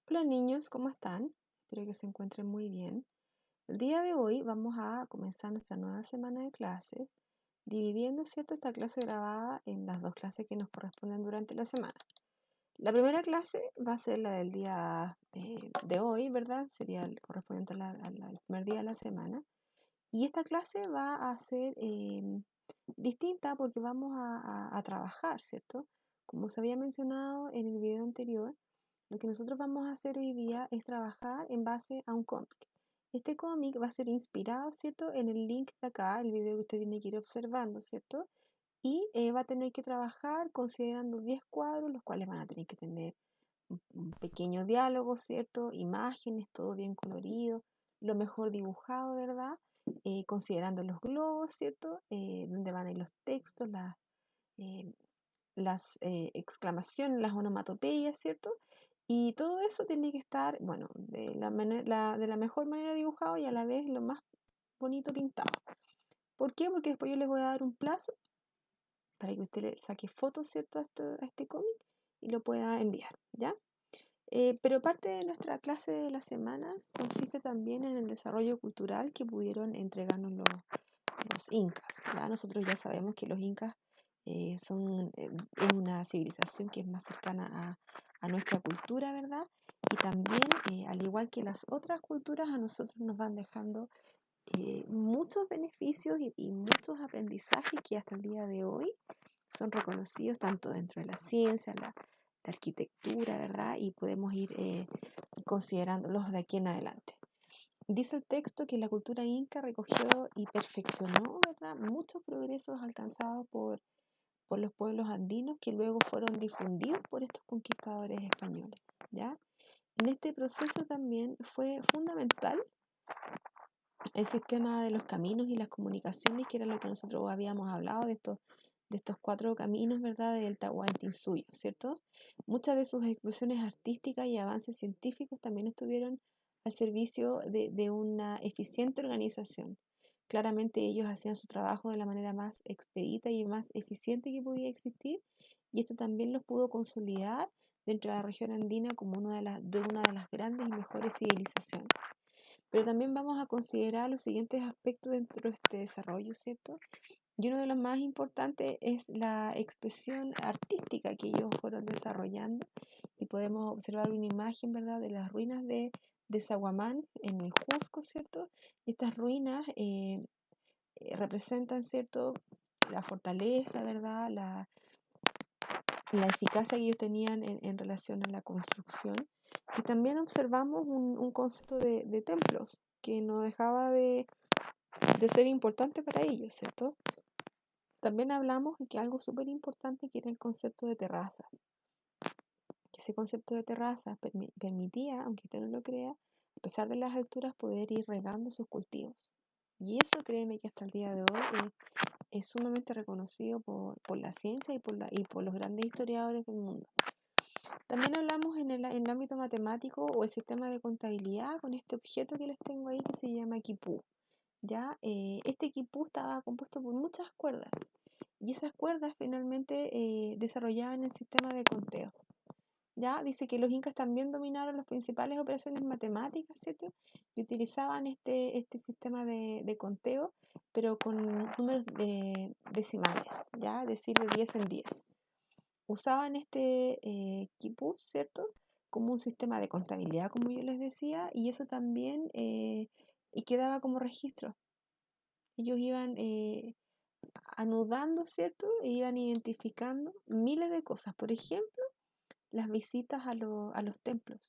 Hola niños, ¿cómo están? Espero que se encuentren muy bien. El día de hoy vamos a comenzar nuestra nueva semana de clases, dividiendo, ¿cierto?, esta clase grabada en las dos clases que nos corresponden durante la semana. La primera clase va a ser la del día de hoy, ¿verdad? Sería el correspondiente al primer día de la semana. Y esta clase va a ser distinta porque vamos a trabajar, ¿cierto? Como se había mencionado en el video anterior, lo que nosotros vamos a hacer hoy día es trabajar en base a un cómic. Este cómic va a ser inspirado, ¿cierto?, en el link de acá, el video que usted tiene que ir observando, ¿cierto? Y va a tener que trabajar considerando 10 cuadros, los cuales van a tener que tener un pequeño diálogo, ¿cierto? Imágenes, todo bien colorido, lo mejor dibujado, ¿verdad? Considerando los globos, ¿cierto? Donde van a ir los textos, eh, las exclamaciones, las onomatopeyas, ¿cierto? Y todo eso tiene que estar, bueno, de la mejor manera dibujado y a la vez lo más bonito pintado. ¿Por qué? Porque después yo les voy a dar un plazo para que usted le saque fotos, ¿cierto?, a este cómic y lo pueda enviar, ¿ya? Pero parte de nuestra clase de la semana consiste también en el desarrollo cultural que pudieron entregarnos los incas. ¿Ya? Nosotros ya sabemos que los incas es una civilización que es más cercana a nuestra cultura, ¿verdad? Y también, al igual que las otras culturas, a nosotros nos van dejando muchos beneficios y muchos aprendizajes que hasta el día de hoy son reconocidos tanto dentro de la ciencia, la arquitectura, ¿verdad? Y podemos ir considerándolos de aquí en adelante. Dice el texto que la cultura inca recogió y perfeccionó, ¿verdad?, muchos progresos alcanzados por los pueblos andinos que luego fueron difundidos por estos conquistadores españoles, ¿ya? En este proceso también fue fundamental el sistema de los caminos y las comunicaciones, que era lo que nosotros habíamos hablado de estos 4 caminos, ¿verdad?, del Tahuantinsuyo, ¿cierto? Muchas de sus expresiones artísticas y avances científicos también estuvieron al servicio de una eficiente organización. Claramente ellos hacían su trabajo de la manera más expedita y más eficiente que podía existir, y esto también los pudo consolidar dentro de la región andina como de una de las grandes y mejores civilizaciones. Pero también vamos a considerar los siguientes aspectos dentro de este desarrollo, ¿cierto? Y uno de los más importantes es la expresión artística que ellos fueron desarrollando. Y podemos observar una imagen, ¿verdad?, de las ruinas de Sahuamán en el Cusco, ¿cierto? Estas ruinas representan, ¿cierto?, la fortaleza, ¿verdad?, la eficacia que ellos tenían en relación a la construcción. Y también observamos un concepto de templos que no dejaba de ser importante para ellos, ¿cierto? También hablamos de que algo súper importante que era el concepto de terrazas. Que ese concepto de terrazas permitía, aunque usted no lo crea, a pesar de las alturas, poder ir regando sus cultivos. Y eso, créeme que hasta el día de hoy es sumamente reconocido por la ciencia y por los grandes historiadores del mundo. También hablamos en el ámbito matemático o el sistema de contabilidad con este objeto que les tengo ahí que se llama quipú. ¿Ya? Este quipú estaba compuesto por muchas cuerdas y esas cuerdas finalmente desarrollaban el sistema de conteo. ¿Ya? Dice que los incas también dominaron las principales operaciones matemáticas, ¿cierto? Y utilizaban este sistema de conteo, pero con números decimales, ¿ya? Es decir, de 10 en 10. Usaban este quipú, ¿cierto?, como un sistema de contabilidad, como yo les decía, y eso también y quedaba como registro. Ellos iban anudando, ¿cierto? E iban identificando miles de cosas. Por ejemplo, las visitas a los templos,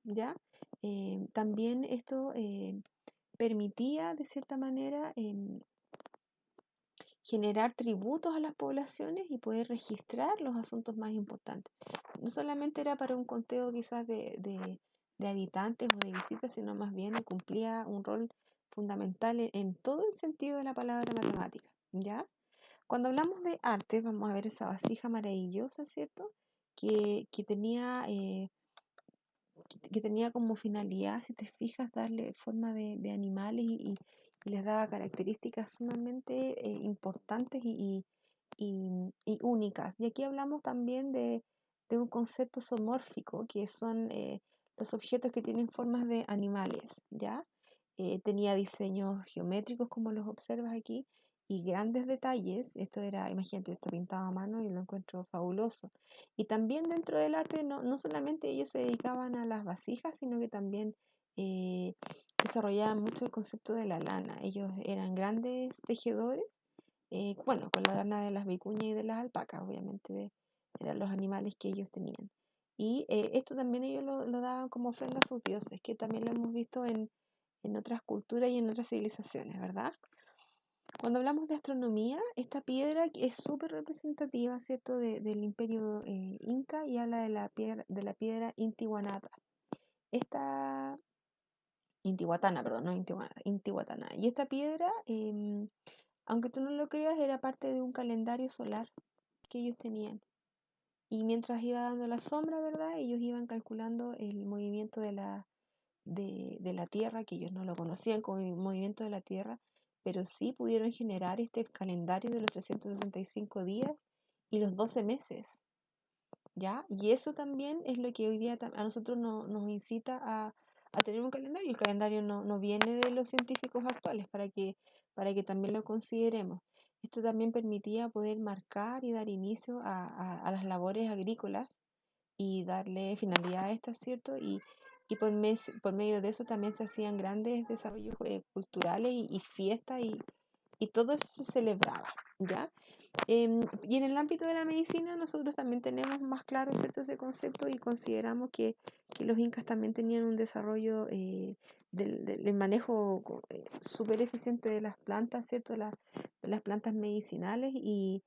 ¿ya? También esto permitía, de cierta manera, generar tributos a las poblaciones y poder registrar los asuntos más importantes. No solamente era para un conteo quizás de habitantes o de visitas, sino más bien cumplía un rol fundamental en todo el sentido de la palabra matemática, ¿ya? Cuando hablamos de arte, vamos a ver esa vasija maravillosa, ¿cierto? Que tenía, que tenía como finalidad, si te fijas, darle forma de animales y les daba características sumamente importantes y únicas. Y aquí hablamos también de un concepto zoomórfico, que son los objetos que tienen formas de animales, ¿ya? Tenía diseños geométricos como los observas aquí y grandes detalles. Esto era, imagínate, esto pintado a mano y lo encuentro fabuloso. Y también dentro del arte no solamente ellos se dedicaban a las vasijas, sino que también eh, desarrollaban mucho el concepto de la lana. Ellos eran grandes tejedores, bueno, con la lana de las vicuñas y de las alpacas, obviamente eran los animales que ellos tenían. Y esto también ellos lo daban como ofrenda a sus dioses, que también lo hemos visto en otras culturas y en otras civilizaciones, ¿verdad? Cuando hablamos de astronomía, esta piedra que es súper representativa, ¿cierto?, del imperio inca, y habla de la piedra Intihuatana. Esta Intihuatana, perdón, no Intihuatana, Intihuatana. Y esta piedra, aunque tú no lo creas, era parte de un calendario solar que ellos tenían. Y mientras iba dando la sombra, ¿verdad? Ellos iban calculando el movimiento de la Tierra, que ellos no lo conocían como el movimiento de la Tierra, pero sí pudieron generar este calendario de los 365 días y los 12 meses, ¿ya? Y eso también es lo que hoy día a nosotros nos incita a tener un calendario. El calendario no viene de los científicos actuales, para que también lo consideremos. Esto también permitía poder marcar y dar inicio a las labores agrícolas y darle finalidad a estas, ¿cierto? Y por medio de eso también se hacían grandes desarrollos culturales y fiestas, y todo eso se celebraba, ¿ya? Y en el ámbito de la medicina nosotros también tenemos más claro, ¿cierto?, ese concepto, y consideramos que los incas también tenían un desarrollo del manejo súper eficiente de las plantas, ¿cierto?, de las plantas medicinales, y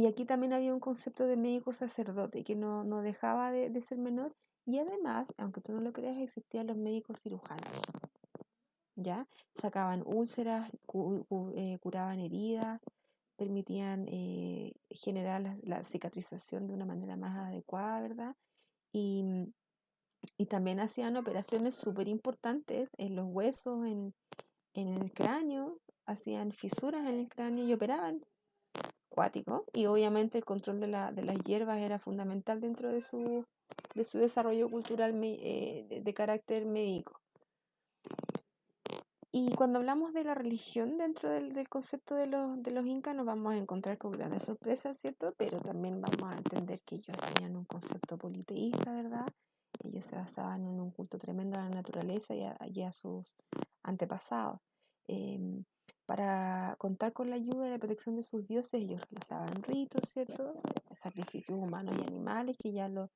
aquí también había un concepto de médico sacerdote que no dejaba de ser menor, y además, aunque tú no lo creas, existían los médicos cirujanos, ¿ya? Sacaban úlceras, curaban heridas, permitían generar la cicatrización de una manera más adecuada, ¿verdad? Y, y también hacían operaciones súper importantes en los huesos, en el cráneo, hacían fisuras en el cráneo y operaban, cuático. Y obviamente el control de las hierbas era fundamental dentro de su desarrollo cultural de carácter médico. Y cuando hablamos de la religión dentro del concepto de los incas, nos vamos a encontrar con grandes sorpresas, ¿cierto? Pero también vamos a entender que ellos tenían un concepto politeísta, ¿verdad? Ellos se basaban en un culto tremendo a la naturaleza y a sus antepasados. Em, para contar con la ayuda y la protección de sus dioses, ellos realizaban ritos, ¿cierto? Sacrificios humanos y animales, que ya lo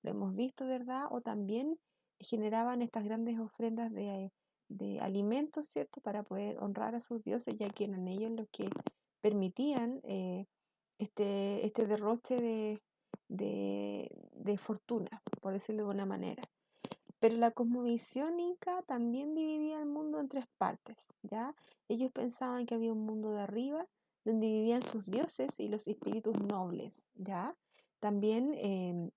hemos visto, ¿verdad? O también generaban estas grandes ofrendas de alimentos, ¿cierto?, para poder honrar a sus dioses, ya que eran ellos los que permitían este derroche de fortuna, por decirlo de una manera. Pero la cosmovisión inca también dividía el mundo en tres partes, ¿ya? Ellos pensaban que había un mundo de arriba, donde vivían sus dioses y los espíritus nobles, ¿ya? También en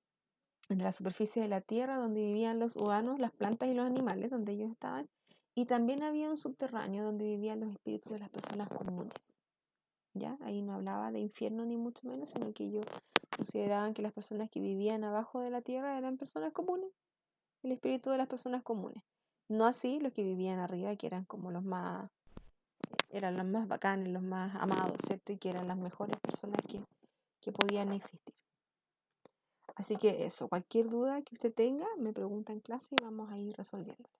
la superficie de la tierra, donde vivían los humanos, las plantas y los animales, donde ellos estaban. Y también había un subterráneo donde vivían los espíritus de las personas comunes, ¿ya? Ahí no hablaba de infierno ni mucho menos, sino que ellos consideraban que las personas que vivían abajo de la tierra eran personas comunes, el espíritu de las personas comunes. No así los que vivían arriba, que eran como eran los más bacanes, los más amados, ¿cierto? Y que eran las mejores personas que podían existir. Así que eso, cualquier duda que usted tenga, me pregunta en clase y vamos a ir resolviendo.